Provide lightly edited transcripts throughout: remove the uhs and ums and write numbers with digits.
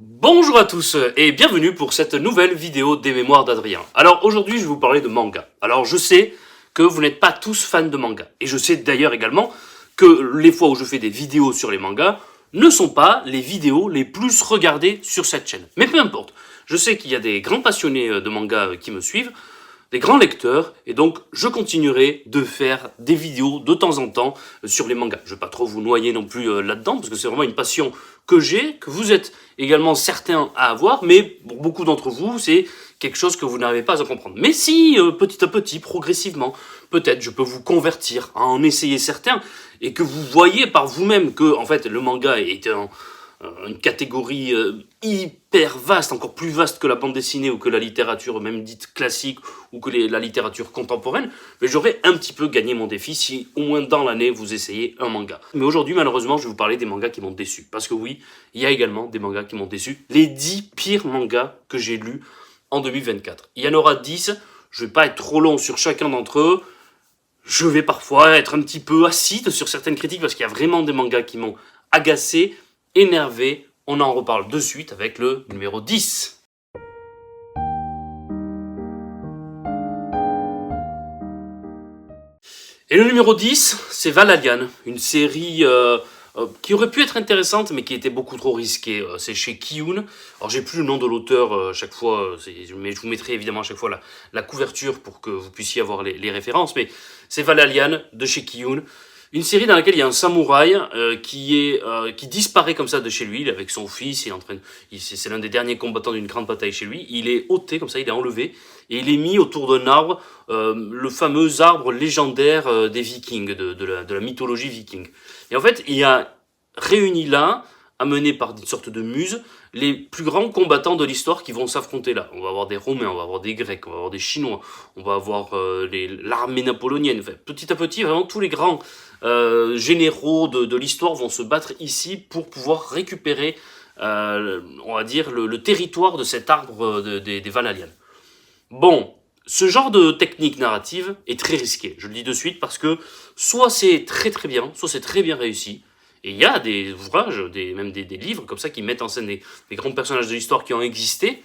Bonjour à tous et bienvenue pour cette nouvelle vidéo des mémoires d'Adrien. Alors aujourd'hui je vais vous parler de manga. Alors je sais que vous n'êtes pas tous fans de manga. Et je sais d'ailleurs également que les fois où je fais des vidéos sur les mangas ne sont pas les vidéos les plus regardées sur cette chaîne. Mais peu importe, je sais qu'il y a des grands passionnés de manga qui me suivent, des grands lecteurs, et donc je continuerai de faire des vidéos de temps en temps sur les mangas. Je ne vais pas trop vous noyer non plus là-dedans, parce que c'est vraiment une passion que j'ai, que vous êtes également certains à avoir, mais pour beaucoup d'entre vous, c'est quelque chose que vous n'arrivez pas à comprendre. Mais si, petit à petit, progressivement, peut-être je peux vous convertir à en essayer certains, et que vous voyez par vous-même que, en fait, le manga est une catégorie hyper vaste, encore plus vaste que la bande dessinée ou que la littérature même dite classique ou que la littérature contemporaine, mais j'aurais un petit peu gagné mon défi si au moins dans l'année vous essayez un manga. Mais aujourd'hui malheureusement je vais vous parler des mangas qui m'ont déçu, parce que oui, il y a également des mangas qui m'ont déçu, les 10 pires mangas que j'ai lus en 2024. Il y en aura 10, je vais pas être trop long sur chacun d'entre eux, je vais parfois être un petit peu acide sur certaines critiques parce qu'il y a vraiment des mangas qui m'ont agacé, énervé. On en reparle de suite avec le numéro 10. Et le numéro 10, c'est Valalian, une série qui aurait pu être intéressante mais qui était beaucoup trop risquée. C'est chez Kiyun. Alors j'ai plus le nom de l'auteur à chaque fois, mais je vous mettrai évidemment à chaque fois la couverture pour que vous puissiez avoir les références. Mais c'est Valalian de chez Kiyun. Une série dans laquelle il y a un samouraï qui disparaît comme ça de chez lui, il est avec son fils, c'est l'un des derniers combattants d'une grande bataille chez lui, il est ôté comme ça, il est enlevé, et il est mis autour d'un arbre, le fameux arbre légendaire des vikings, de la mythologie viking. Et en fait, il y a réuni là, amené par une sorte de muse, les plus grands combattants de l'histoire qui vont s'affronter là. On va avoir des Romains, on va avoir des Grecs, on va avoir des Chinois, on va avoir l'armée napoléonienne. Enfin, petit à petit, vraiment tous les grands généraux de l'histoire vont se battre ici pour pouvoir récupérer, on va dire, le territoire de cet arbre des Valalian. Bon, ce genre de technique narrative est très risqué, je le dis de suite, parce que soit c'est très très bien, soit c'est très bien réussi, et il y a des ouvrages, même des livres comme ça qui mettent en scène des grands personnages de l'histoire qui ont existé,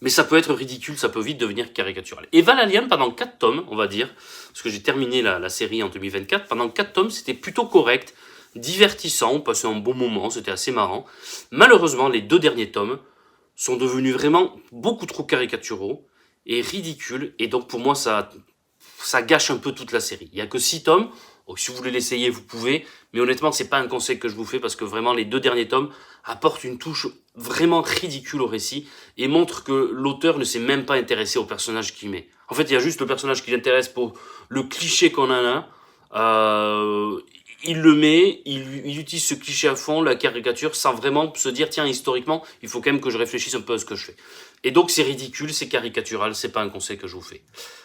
mais ça peut être ridicule, ça peut vite devenir caricatural. Et Valalian, pendant 4 tomes, on va dire, parce que j'ai terminé la série en 2024, pendant 4 tomes, c'était plutôt correct, divertissant, on passait un bon moment, c'était assez marrant. Malheureusement, les 2 derniers tomes sont devenus vraiment beaucoup trop caricaturaux et ridicules, et donc pour moi, ça gâche un peu toute la série. Il n'y a que 6 tomes, donc si vous voulez l'essayer, vous pouvez, mais honnêtement, c'est pas un conseil que je vous fais, parce que vraiment, les 2 derniers tomes apportent une touche vraiment ridicule au récit, et montrent que l'auteur ne s'est même pas intéressé au personnage qu'il met. En fait, il y a juste le personnage qui l'intéresse pour le cliché qu'on en a, il le met, il utilise ce cliché à fond, la caricature, sans vraiment se dire, tiens, historiquement, il faut quand même que je réfléchisse un peu à ce que je fais. Et donc, c'est ridicule, c'est caricatural, c'est pas un conseil que je vous fais.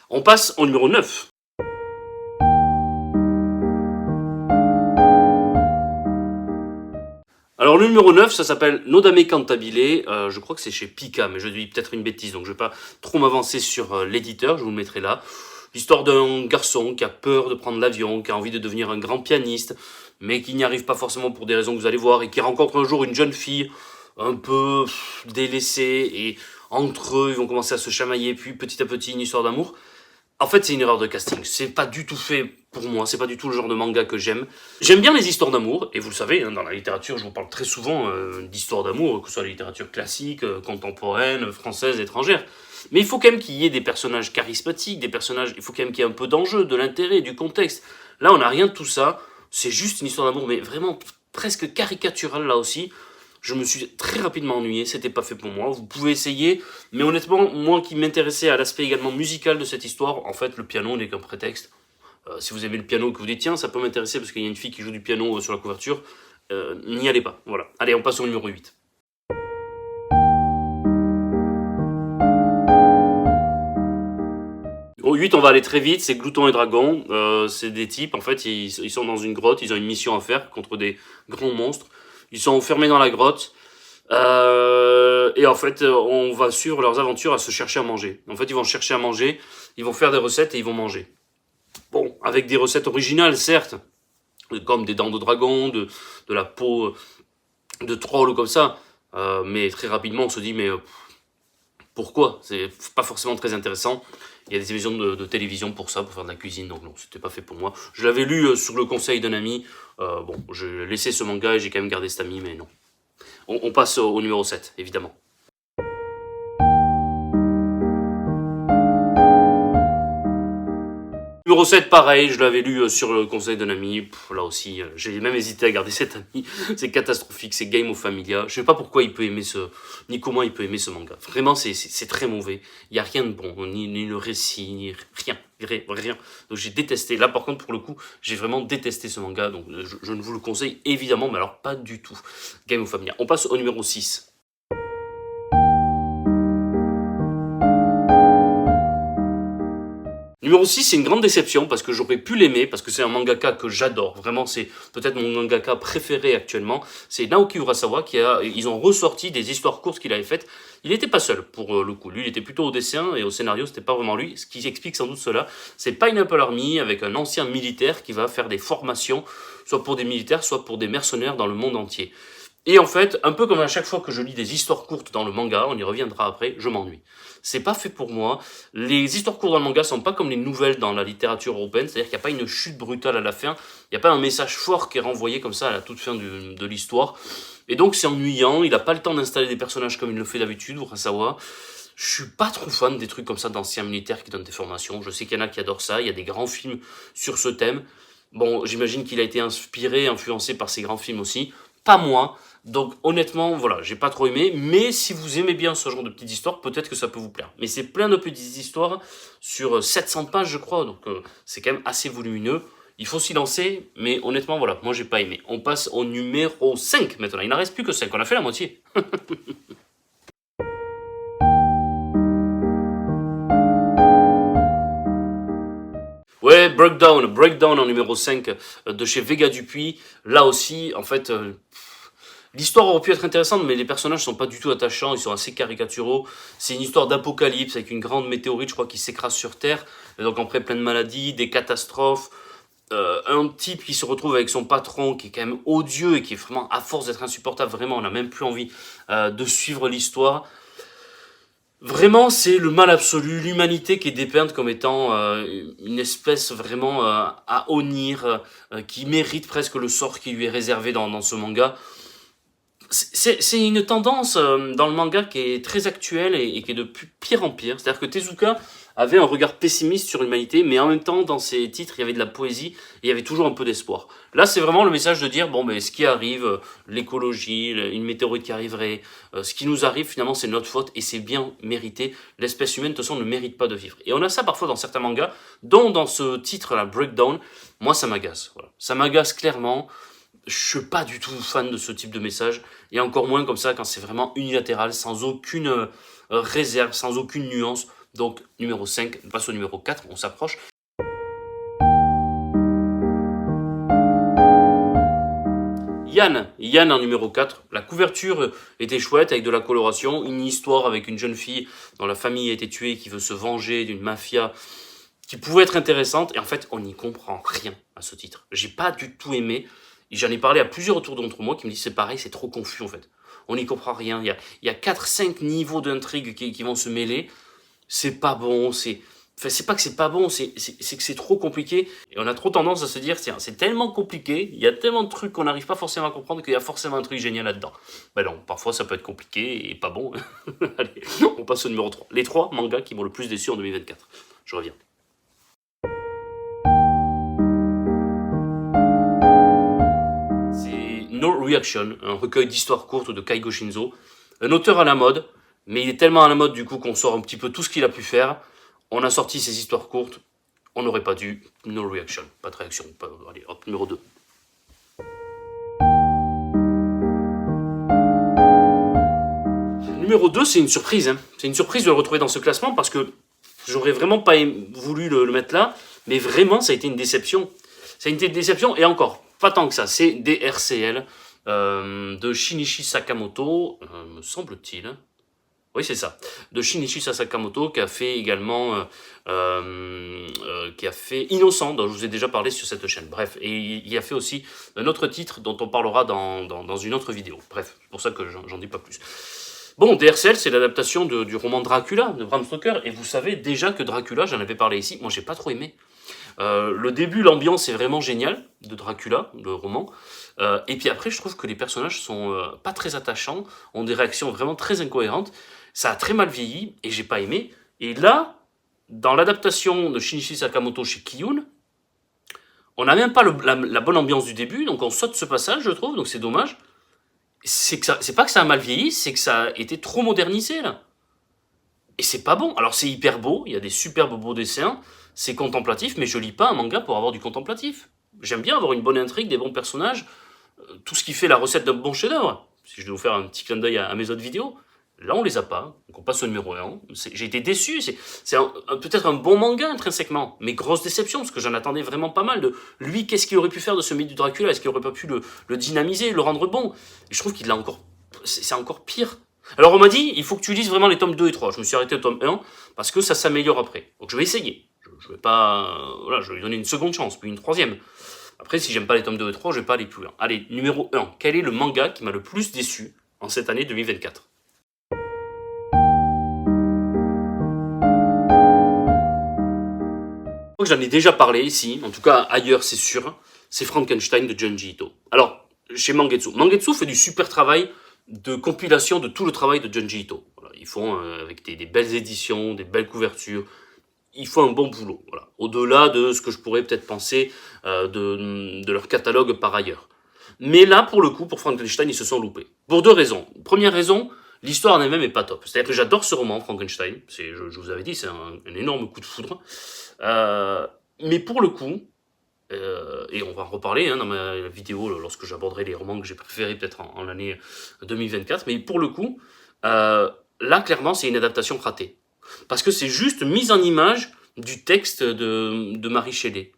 On passe au numéro 9. Alors le numéro 9, ça s'appelle Nodame Cantabile, je crois que c'est chez Pika, mais je dis peut-être une bêtise, donc je vais pas trop m'avancer sur l'éditeur, je vous le mettrai là. L'histoire d'un garçon qui a peur de prendre l'avion, qui a envie de devenir un grand pianiste, mais qui n'y arrive pas forcément pour des raisons que vous allez voir, et qui rencontre un jour une jeune fille un peu délaissée, et entre eux, ils vont commencer à se chamailler, puis petit à petit, une histoire d'amour. En fait, c'est une erreur de casting. C'est pas du tout fait pour moi. C'est pas du tout le genre de manga que j'aime. J'aime bien les histoires d'amour. Et vous le savez, hein, dans la littérature, je vous parle très souvent d'histoires d'amour, que ce soit la littérature classique, contemporaine, française, étrangère. Mais il faut quand même qu'il y ait des personnages charismatiques, des personnages... Il faut quand même qu'il y ait un peu d'enjeu, de l'intérêt, du contexte. Là, on n'a rien de tout ça. C'est juste une histoire d'amour, mais vraiment presque caricaturale là aussi. Je me suis très rapidement ennuyé, c'était pas fait pour moi. Vous pouvez essayer, mais honnêtement, moi qui m'intéressais à l'aspect également musical de cette histoire, en fait, le piano n'est qu'un prétexte. Si vous aimez le piano, que vous dites tiens, ça peut m'intéresser parce qu'il y a une fille qui joue du piano sur la couverture, n'y allez pas. Voilà. Allez, on passe au numéro 8. Au 8, on va aller très vite, c'est Glouton et Dragon. C'est des types, en fait, ils sont dans une grotte, ils ont une mission à faire contre des grands monstres. Ils sont enfermés dans la grotte. Et en fait, on va suivre leurs aventures à se chercher à manger. En fait, ils vont chercher à manger, ils vont faire des recettes et ils vont manger. Bon, avec des recettes originales, certes, comme des dents de dragon, de la peau de troll ou comme ça, Mais très rapidement, on se dit, mais pourquoi? C'est pas forcément très intéressant. Il y a des émissions de télévision pour ça, pour faire de la cuisine, donc non, c'était pas fait pour moi. Je l'avais lu sur le conseil d'un ami. Bon, j'ai laissé ce manga et j'ai quand même gardé cet ami, mais non. On passe au numéro 7, évidemment. Numéro 7, pareil, je l'avais lu sur le conseil d'un ami. Là aussi, j'ai même hésité à garder cet ami. C'est catastrophique, c'est Game of Familia. Je sais pas pourquoi il peut aimer ni comment il peut aimer ce manga. Vraiment, c'est très mauvais. Il y a rien de bon, ni le récit, ni rien. Donc j'ai détesté. Là, par contre, pour le coup, j'ai vraiment détesté ce manga. Donc je ne vous le conseille évidemment, mais alors pas du tout. Game of Familia. On passe au numéro 6. Numéro 6, c'est une grande déception parce que j'aurais pu l'aimer, parce que c'est un mangaka que j'adore. Vraiment, c'est peut-être mon mangaka préféré actuellement. C'est Naoki Urasawa ils ont ressorti des histoires courtes qu'il avait faites. Il n'était pas seul pour le coup. Lui, il était plutôt au dessin et au scénario, c'était pas vraiment lui. Ce qui explique sans doute cela, c'est Pineapple Army avec un ancien militaire qui va faire des formations, soit pour des militaires, soit pour des mercenaires dans le monde entier. Et en fait, un peu comme à chaque fois que je lis des histoires courtes dans le manga, on y reviendra après, je m'ennuie. C'est pas fait pour moi. Les histoires courtes dans le manga sont pas comme les nouvelles dans la littérature européenne, c'est-à-dire qu'il n'y a pas une chute brutale à la fin, il n'y a pas un message fort qui est renvoyé comme ça à la toute fin de l'histoire. Et donc c'est ennuyant, il n'a pas le temps d'installer des personnages comme il le fait d'habitude, Urasawa. Je suis pas trop fan des trucs comme ça d'anciens militaires qui donnent des formations. Je sais qu'il y en a qui adorent ça, il y a des grands films sur ce thème. Bon, j'imagine qu'il a été inspiré, influencé par ces grands films aussi. Pas moi. Donc honnêtement, voilà, j'ai pas trop aimé, mais si vous aimez bien ce genre de petites histoires, peut-être que ça peut vous plaire. Mais c'est plein de petites histoires sur 700 pages, je crois, donc c'est quand même assez volumineux. Il faut s'y lancer, mais honnêtement, voilà, moi j'ai pas aimé. On passe au numéro 5 maintenant, il n'en reste plus que 5, on a fait la moitié. Ouais, Breakdown en numéro 5 de chez Vega Dupuis. Là aussi, en fait, l'histoire aurait pu être intéressante, mais les personnages sont pas du tout attachants, ils sont assez caricaturaux. C'est une histoire d'apocalypse avec une grande météorite, je crois, qui s'écrase sur Terre. Et donc après, plein de maladies, des catastrophes. Un type qui se retrouve avec son patron, qui est quand même odieux et qui est vraiment, à force d'être insupportable, vraiment, on n'a même plus envie de suivre l'histoire. Vraiment, c'est le mal absolu, l'humanité qui est dépeinte comme étant une espèce vraiment à honnir, qui mérite presque le sort qui lui est réservé dans ce manga. C'est une tendance dans le manga qui est très actuelle et qui est de pire en pire. C'est-à-dire que Tezuka avait un regard pessimiste sur l'humanité, mais en même temps, dans ses titres, il y avait de la poésie et il y avait toujours un peu d'espoir. Là, c'est vraiment le message de dire, bon, mais ce qui arrive, l'écologie, une météorite qui arriverait, ce qui nous arrive, finalement, c'est notre faute et c'est bien mérité. L'espèce humaine, de toute façon, ne mérite pas de vivre. Et on a ça parfois dans certains mangas, dont dans ce titre-là, Breakdown, moi, ça m'agace. Voilà. Ça m'agace clairement. Je suis pas du tout fan de ce type de message, et encore moins comme ça quand c'est vraiment unilatéral, sans aucune réserve, sans aucune nuance. Donc numéro 5, on passe au numéro 4, on s'approche. Yann en numéro 4, la couverture était chouette avec de la coloration, une histoire avec une jeune fille dont la famille a été tuée qui veut se venger d'une mafia qui pouvait être intéressante, et en fait on n'y comprend rien à ce titre. J'ai pas du tout aimé. J'en ai parlé à plusieurs autour d'entre moi qui me disent c'est pareil, c'est trop confus en fait. On n'y comprend rien. Il y a 4-5 niveaux d'intrigue qui vont se mêler. C'est pas bon, Enfin, c'est pas que c'est pas bon, c'est que c'est trop compliqué. Et on a trop tendance à se dire, tiens, c'est tellement compliqué, il y a tellement de trucs qu'on n'arrive pas forcément à comprendre qu'il y a forcément un truc génial là-dedans. Ben non, parfois ça peut être compliqué et pas bon. Allez, on passe au numéro 3. Les 3 mangas qui m'ont le plus déçu en 2024. Je reviens. No Reaction, un recueil d'histoires courtes de Kaigo Shinzo. Un auteur à la mode, mais il est tellement à la mode du coup qu'on sort un petit peu tout ce qu'il a pu faire. On a sorti ces histoires courtes, on n'aurait pas dû. No Reaction, pas de réaction. Allez, hop, numéro 2. Numéro 2, c'est une surprise. Hein. C'est une surprise de le retrouver dans ce classement parce que j'aurais vraiment pas voulu le mettre là, mais vraiment ça a été une déception. Ça a été une déception, et encore, pas tant que ça, c'est DRCL de Shinichi Sakamoto, me semble-t-il. Oui, c'est ça. De Shinichi Sakamoto, qui a fait également, qui a fait Innocent, dont je vous ai déjà parlé sur cette chaîne. Bref, et il a fait aussi un autre titre dont on parlera dans une autre vidéo. Bref, c'est pour ça que j'en dis pas plus. Bon, DRCL, c'est l'adaptation du roman Dracula, de Bram Stoker, et vous savez déjà que Dracula, j'en avais parlé ici, moi j'ai pas trop aimé. Le début, l'ambiance est vraiment géniale, de Dracula, le roman, et puis après, je trouve que les personnages sont pas très attachants, ont des réactions vraiment très incohérentes, ça a très mal vieilli, et j'ai pas aimé, et là, dans l'adaptation de Shinichi Sakamoto chez Kiyun, on n'a même pas la bonne ambiance du début, donc on saute ce passage, je trouve, donc c'est dommage. C'est pas que ça a mal vieilli, c'est que ça a été trop modernisé, là. Et c'est pas bon. Alors c'est hyper beau, il y a des superbes beaux dessins, c'est contemplatif, mais je lis pas un manga pour avoir du contemplatif. J'aime bien avoir une bonne intrigue, des bons personnages, tout ce qui fait la recette d'un bon chef-d'œuvre. Si je dois vous faire un petit clin d'œil à mes autres vidéos, là on les a pas, donc on passe au numéro 1. J'ai été déçu, c'est peut-être un bon manga intrinsèquement, mais grosse déception, parce que j'en attendais vraiment pas mal de lui, qu'est-ce qu'il aurait pu faire de ce mythe du Dracula, est-ce qu'il aurait pas pu le dynamiser, le rendre bon. Et je trouve qu'il l'a encore, c'est encore pire. Alors on m'a dit, il faut que tu lises vraiment les tomes 2 et 3. Je me suis arrêté au tome 1, parce que ça s'améliore après. Donc je vais essayer. Je vais pas, voilà, je vais lui donner une seconde chance, puis une troisième. Après, si j'aime pas les tomes 2 et 3, je vais pas aller plus loin. Allez, numéro 1. Quel est le manga qui m'a le plus déçu en cette année 2024 ? J'en ai déjà parlé ici, en tout cas ailleurs c'est sûr, c'est Frankenstein de Junji Ito. Alors, chez Mangetsu. Mangetsu fait du super travail de compilation de tout le travail de Junji Ito. Voilà, ils font avec des belles éditions, des belles couvertures, ils font un bon boulot. Voilà. Au-delà de ce que je pourrais peut-être penser de leur catalogue par ailleurs. Mais là, pour le coup, pour Frankenstein, ils se sont loupés. Pour deux raisons. Première raison, l'histoire en elle-même est pas top. C'est-à-dire que j'adore ce roman, Frankenstein. Je vous avais dit, c'est un énorme coup de foudre. Mais pour le coup, et on va en reparler dans ma vidéo lorsque j'aborderai les romans que j'ai préférés peut-être en l'année 2024, mais pour le coup, là clairement c'est une adaptation ratée. Parce que c'est juste mise en image du texte de Mary Shelley.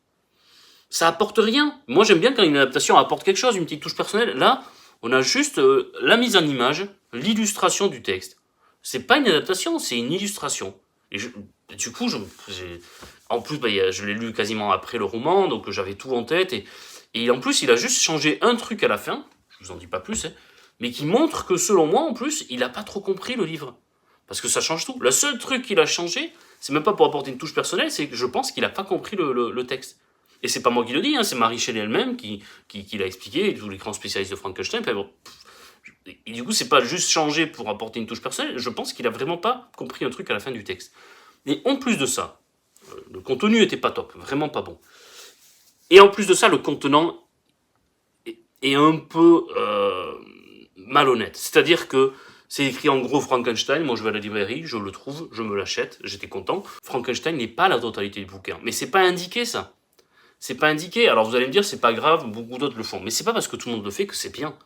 Ça apporte rien. Moi j'aime bien quand une adaptation apporte quelque chose, une petite touche personnelle. Là, on a juste la mise en image, l'illustration du texte. C'est pas une adaptation, c'est une illustration. Et du coup, en plus, je l'ai lu quasiment après le roman, donc j'avais tout en tête. Et en plus, il a juste changé un truc à la fin, je vous en dis pas plus, mais qui montre que selon moi, en plus, il a pas trop compris le livre. Parce que ça change tout. Le seul truc qu'il a changé, c'est même pas pour apporter une touche personnelle, c'est que je pense qu'il a pas compris le texte. Et c'est pas moi qui le dis, c'est Mary Shelley elle-même qui l'a expliqué, et tous les grands spécialistes de Frankenstein. Bon, et du coup, c'est pas juste changé pour apporter une touche personnelle, je pense qu'il a vraiment pas compris un truc à la fin du texte. Et en plus de ça, le contenu était pas top, vraiment pas bon. Et en plus de ça, le contenant est un peu malhonnête. C'est-à-dire que c'est écrit en gros Frankenstein, moi je vais à la librairie, je le trouve, je me l'achète, j'étais content. Frankenstein n'est pas la totalité du bouquin, mais c'est pas indiqué ça. C'est pas indiqué, alors vous allez me dire c'est pas grave, beaucoup d'autres le font, mais c'est pas parce que tout le monde le fait que c'est bien.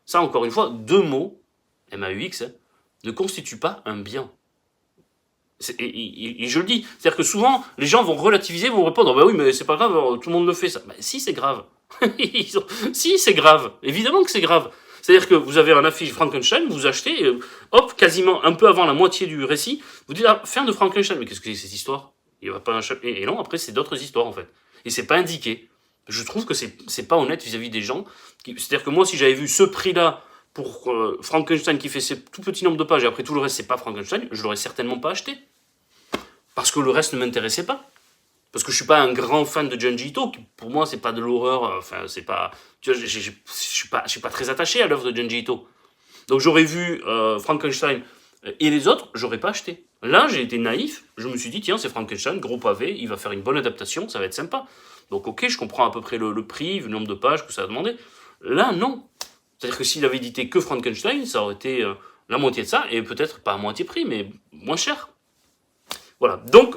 Ça encore une fois, deux mots, M-A-U-X, ne constituent pas un bien. Et je le dis, c'est-à-dire que souvent, les gens vont relativiser, vont répondre, bah oui, mais c'est pas grave, tout le monde le fait ça. Bah si, c'est grave. Si, c'est grave. Évidemment que c'est grave. C'est-à-dire que vous avez un affiche Frankenstein, vous achetez, hop, quasiment un peu avant la moitié du récit, vous dites, ah, fin de Frankenstein, mais qu'est-ce que c'est cette histoire? Il va pas et non, après, c'est d'autres histoires, en fait. Et c'est pas indiqué. Je trouve que c'est pas honnête vis-à-vis des gens. C'est-à-dire que moi, si j'avais vu ce prix-là pour Frankenstein qui fait ce tout petit nombre de pages et après tout le reste, c'est pas Frankenstein, je l'aurais certainement pas acheté. Parce que le reste ne m'intéressait pas. Parce que je suis pas un grand fan de Junji Ito, pour moi c'est pas de l'horreur, enfin c'est pas... Tu vois, je suis pas très attaché à l'œuvre de Junji Ito. Donc j'aurais vu Frankenstein et les autres, j'aurais pas acheté. Là j'ai été naïf, je me suis dit tiens c'est Frankenstein, gros pavé, il va faire une bonne adaptation, ça va être sympa. Donc ok, je comprends à peu près le prix, le nombre de pages que ça a demandé. Là non. C'est-à-dire que s'il avait édité que Frankenstein, ça aurait été la moitié de ça, et peut-être pas à moitié prix, mais moins cher. Voilà, donc,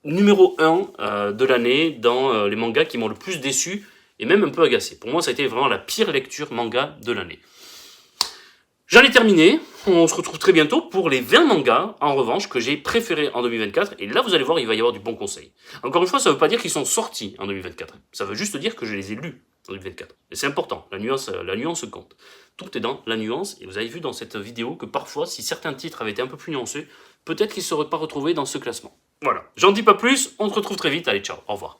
numéro 1 de l'année dans les mangas qui m'ont le plus déçu et même un peu agacé. Pour moi, ça a été vraiment la pire lecture manga de l'année. J'en ai terminé, on se retrouve très bientôt pour les 20 mangas, en revanche, que j'ai préférés en 2024, et là, vous allez voir, il va y avoir du bon conseil. Encore une fois, ça ne veut pas dire qu'ils sont sortis en 2024, ça veut juste dire que je les ai lus en 2024. Et c'est important, la nuance compte. Tout est dans la nuance, et vous avez vu dans cette vidéo que parfois, si certains titres avaient été un peu plus nuancés, peut-être qu'ils ne seraient pas retrouvés dans ce classement. Voilà, j'en dis pas plus, on se retrouve très vite, allez ciao, au revoir.